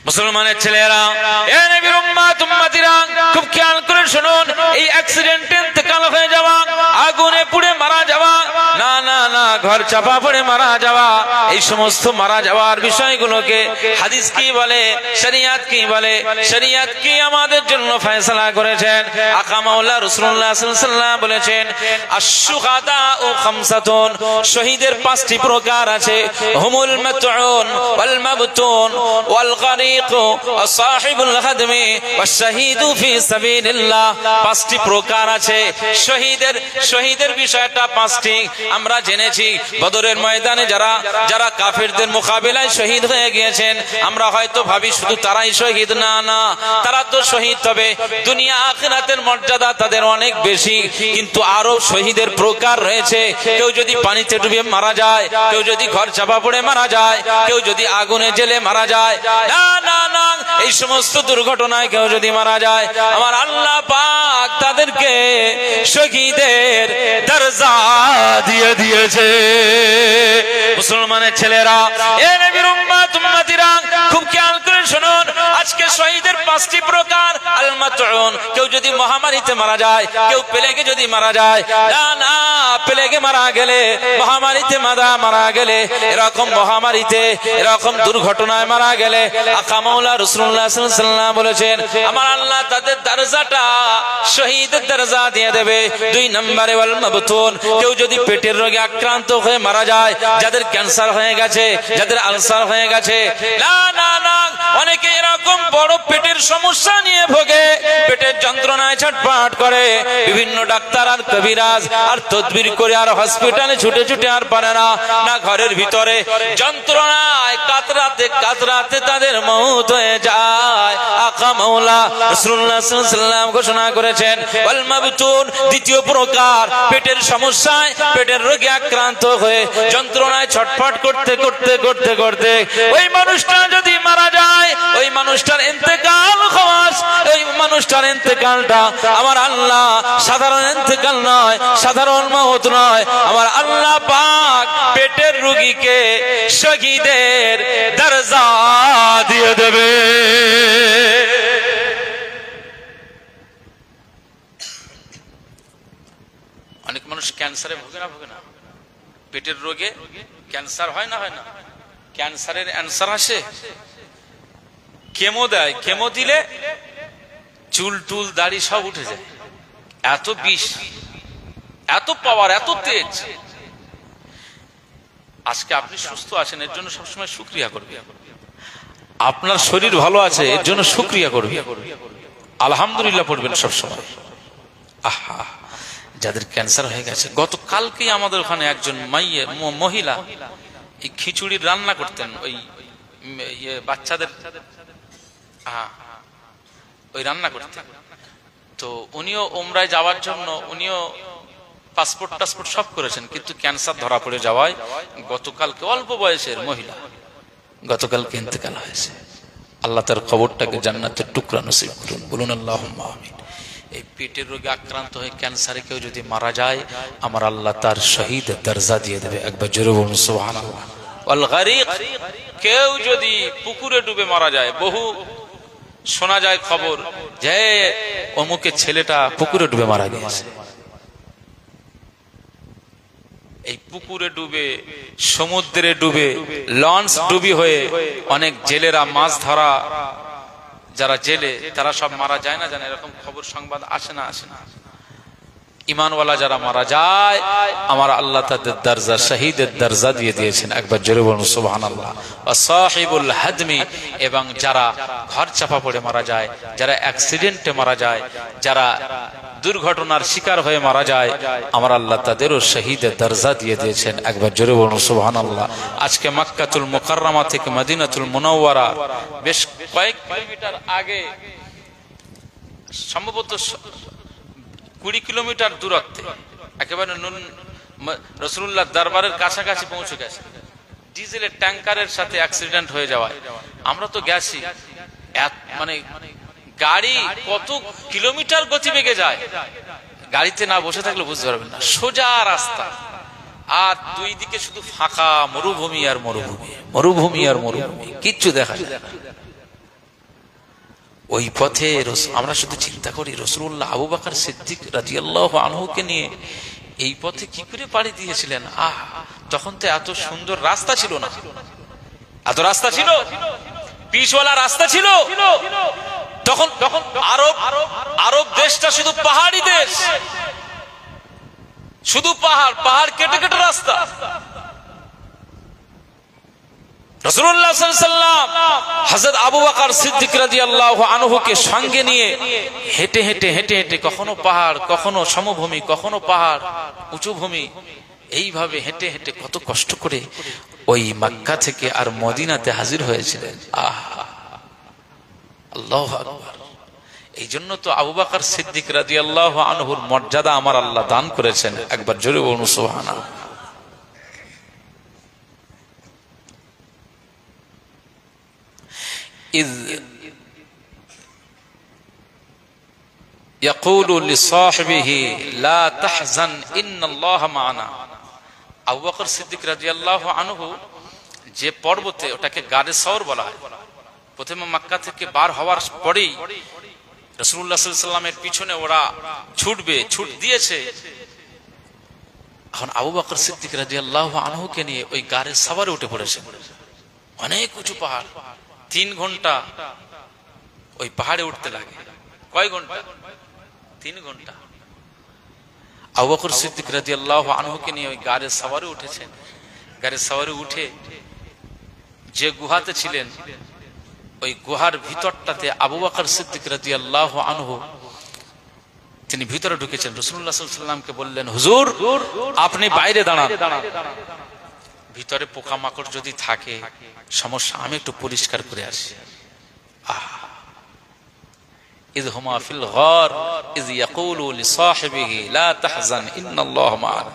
মুসলমানের ছেলেরা, এ নবীর উম্মত উম্মতিরা, খুব খেয়াল করে শুনুন। এই অ্যাক্সিডেন্টে ইন্তেকাল হয়ে যাওয়া, আগুনে পুড়ে মারা যাওয়া, না না না, ঘর চাপা পড়ে মারা যাওয়া, এই সমস্ত মারা যাওয়ার বিষয়গুলোকে হাদিস কি বলে, শরীয়ত কি বলে? শরীয়ত কি আমাদের জন্য ফয়সালা করেছেন? আকা মাওলা রাসূলুল্লাহ সাল্লাল্লাহু আলাইহি ওয়াসাল্লাম বলেছেন, আশ-শুহাদাউ খামসাতুন, শহীদের 5টি প্রকার আছে। হুমুল মাতউন ওয়াল মাবতুন ওয়াল গরিক ওয়া সাহিবুল হাদমি ওয়াস শাহীদু ফি সাবিলিল্লাহ। 5টি প্রকার আছে শহীদের বিষয়টা 5টি আমরা জেনেছি। বদরের ময়দানে যারা কাফেরদের মোকাবিলায় শহীদ হয়ে গিয়েছেন, আমরা হয়তো ভাবি শুধু তারাই শহীদ, না না, তারা তো শহীদ, তবে দুনিয়া আখিরাতের মর্যাদা তাদের অনেক বেশি। কিন্তু আরো শহীদের প্রকার রয়েছে। কেউ যদি পানিতে ডুবে মারা যায়, কেউ যদি ঘর চাপা পড়ে মারা যায়, কেউ যদি আগুনে জ্বলে মারা যায়, না না না, এই সমস্ত দুর্ঘটনায় কেউ যদি মারা যায়, আমার আল্লাহ পাক তাদেরকে শহীদের দরজা দিয়ে দিয়েছে। মুসলমানের ছেলেরা, এ নবীর উম্মত উম্মতিরা, খুব খেয়াল করে শুনুন। আজকে শহীদের 5টি প্রকার। আল মাতউন, কেউ যদি মহামারীতে মারা যায়, কেউ প্লেগে যদি মারা যায়, না না, প্লেগে মারা গেলে, মহামারীতে মারা গেলে, এরকম মহামারীতে এরকম দুর্ঘটনায় মারা গেলে আকা মাওলা রাসূলুল্লাহ সাল্লাল্লাহু আলাইহি ওয়াসাল্লাম বলেছেন, আমার আল্লাহ তাদের দরজাটা শহীদের দরজা দিয়ে দেবে। 2 নম্বরে ওয়াল মাবতুন, কেউ যদি পেটের রোগে আক্রান্ত হয়ে মারা যায়, যাদের ক্যান্সার হয়ে গেছে, যাদের আলসার হয়ে গেছে, না না না, অনেকে এরকম বড় পেটের সমস্যা নিয়ে ভোগে, পেটের যন্ত্রণায় ছটফট করে, বিভিন্ন ডাক্তার আর কবিরাজ আর তদবির করে আর হসপিটালে ছুটে ছুটে আর পারে না, না ঘরের ভিতরে যন্ত্রণায় কাতরাতে তাদের মওত হয়ে যায়। আকা মাওলা রাসূলুল্লাহ সাল্লাল্লাহু আলাইহি ওয়াসাল্লাম ঘোষণা করেছেন, ওয়াল মাবতুন, দ্বিতীয় প্রকার, পেটের সমস্যায়, পেটের রোগে আক্রান্ত হয়ে যন্ত্রণায় ছটফট করতে করতে করতে করতে ওই মানুষটা যদি মারা যায়, ওই মানুষটার ইন্তেকাল খাস, ওই মানুষটার ইন্তেকালটা আমার আল্লাহ সাধারণ ইন্তেকাল নয়, সাধারণ মওত নয়, আমার আল্লাহ পাক পেটের রোগীকে শহীদের দরজা দিয়ে দেবে। অনেক মানুষ ক্যান্সারে ভোগে না, পেটের রোগে ক্যান্সার হয় না, ক্যান্সারের অ্যান্সার আসে, কেমো দেয়, কেমো দিলে চুল টুল দাড়ি সব উঠে যায়। এত বিষ, এত পাওয়ার, এত তেজ। আজকে আপনি সুস্থ আছেন, এর জন্য সবসময় শুকরিয়া করবে। আপনার শরীর ভালো আছে, এর জন্য শুকরিয়া করবে, আলহামদুলিল্লাহ পড়বেন সবসময়। আহা, যাদের ক্যান্সার হয়ে গেছে, গতকালকেই আমাদের ওখানে একজন মহিলা এই খিচুড়ির রান্না করতেন, ওই বাচ্চাদের ওই রান্না করতেন। তো উনিও উমরায় যাওয়ার জন্য উনিও পাসপোর্ট টাসপোর্ট সব করেছেন, কিন্তু ক্যান্সার ধরা পড়ে যাওয়ায় গতকালকে অল্প বয়সের মহিলা গতকালকে ইন্তেকাল হয়েছে। আল্লাহ তার খবরটাকে জান্নাতের টুকরা নসিব করুন, বলুন আল্লাহুম্মা আমিন। এই পেটের রোগে আক্রান্ত হয়ে ক্যান্সারে কেউ যদি মারা যায়, আমার আল্লাহ তার শহীদ দরজা দিয়ে দেবে। একবার জোরে বলুন সুবহানাল্লাহ। ওয়াল গরিক, কেউ যদি পুকুরে ডুবে মারা যায়, বহু শোনা যায় খবর যে অমুকের ছেলেটা পুকুরে ডুবে মারা গেছে। এই পুকুরে ডুবে, সমুদ্রে ডুবে, লঞ্চ ডুবি হয়ে অনেক জেলেরা মাছ ধরা, যারা জেলে তারা সব মারা যায় না, জানে এরকম খবর সংবাদ আসে না? ইমানওয়ালা যারা মারা যায়, আমার আল্লাহ তাদের দরজা শহীদের দরজা দিয়ে দিয়েছেন। একবার জোরে বলুন সুবহানাল্লাহ। ওয়া সাহিবুল হাদমি, এবং যারা ঘর চাপা পড়ে মারা যায়, যারা অ্যাক্সিডেন্টে মারা যায়, যারা দুর্ঘটনার শিকার হয়ে মারা যায়, আমার আল্লাহ তাদেরও শহীদের দরজা দিয়ে দিয়েছেন। একবার জোরে বলুন সুবহানাল্লাহ। আজকে মক্কাতুল মুকাররমা থেকে মদিনাতুল মুনাওয়ারা বেশ কয়েক কিলোমিটার আগে, সম্ভবত 20 কিলোমিটার দূরত্বে, একেবারে রাসূলুল্লাহ দরবারের কাছাকাছি পৌঁছে গেছে, ডিজেলের ট্যাঙ্কারের সাথে অ্যাক্সিডেন্ট হয়ে যাওয়ায়। আমরা তো গেছি, মানে গাড়ি কত কিলোমিটার গতিবেগে যায়, গাড়িতে না বসে থাকলে বুঝতে পারবেন না। সোজা রাস্তা, আর দুই দিকে শুধু ফাঁকা মরুভূমি আর মরুভূমি, মরুভূমি আর মরুভূমি, কিচ্ছু দেখা যায় না। ওই পথে আমরা শুধু চিন্তা করি রাসূলুল্লাহ আবু বকর সিদ্দিক রাদিয়াল্লাহু আনহুকে নিয়ে এই পথে কি করে পাড়ি দিয়েছিলেন। তখন তো এত সুন্দর রাস্তা ছিল না, এত রাস্তা ছিল, পিচওয়ালা রাস্তা ছিল। তখন আরব দেশটা শুধু পাহাড়ি দেশ, শুধু পাহাড়, পাহাড় কেটে কেটে রাস্তা। রাসূলুল্লাহ সাল্লাল্লাহু আলাইহি ওয়াসাল্লাম হযরত আবু বকর সিদ্দিক রাদিয়াল্লাহু আনহুকে সঙ্গে নিয়ে হেঁটে হেঁটে হেঁটে হেঁটে কখনো পাহাড়, কখনো সমভূমি, কখনো পাহাড়, উঁচু ভূমি, এইভাবে হেঁটে হেঁটে কত কষ্ট করে ওই মক্কা থেকে আর মদিনাতে হাজির হয়েছিলেন। আল্লাহু আকবার। এই জন্য তো আবু বকর সিদ্দিক রাদিয়াল্লাহু আনহুর মর্যাদা আমার আল্লাহ দান করেছেন। একবার জোরে বলুন সুবহানাল্লাহ। إذ يقول لصاحبه لا تحزن إن الله معنا। আবু বকর সিদ্দিক রাদিয়াল্লাহু আনহু যে পর্বতে, ওটাকে গারে সওর বলা হয়, প্রথমে মক্কা থেকে বার হওয়ার পরেই রাসূলুল্লাহ সাল্লাল্লাহু আলাইহি ওয়াসাল্লামের পিছনে ওরা ছুটবে, ছুট দিয়েছে। এখন আবু বকর সিদ্দিক রাদিয়াল্লাহু আনহুকে নিয়ে ওই গারে সওয়ারে উঠে পড়েছে। অনেক উঁচু পাহাড়, 3 ঘন্টা ওই পাহাড়ে উঠতে লাগে। কয় ঘন্টা? 3 ঘন্টা। আবু বকর সিদ্দিক রাদিয়াল্লাহু আনহুকে নিয়ে ওই গাড়ে সওয়ারে উঠেছেন। গাড়ে সওয়ারে উঠে যে গুহাতে ছিলেন, ওই গুহার ভিতরটাতে আবু বকর সিদ্দিক রাদিয়াল্লাহু আনহু তিনি ভিতরে ঢুকেছেন। রাসূলুল্লাহ সাল্লাল্লাহু আলাইহি ওয়াসাল্লামকে বললেন, হুজুর আপনি বাইরে দাঁড়ান, ভিতরে পোকামাকড় যদি থাকে সমস্যা, আমি একটু পরিষ্কার করে আসি। إذ هما في الغار إذ يقول لصاحبه لا تحزن إن الله معنا।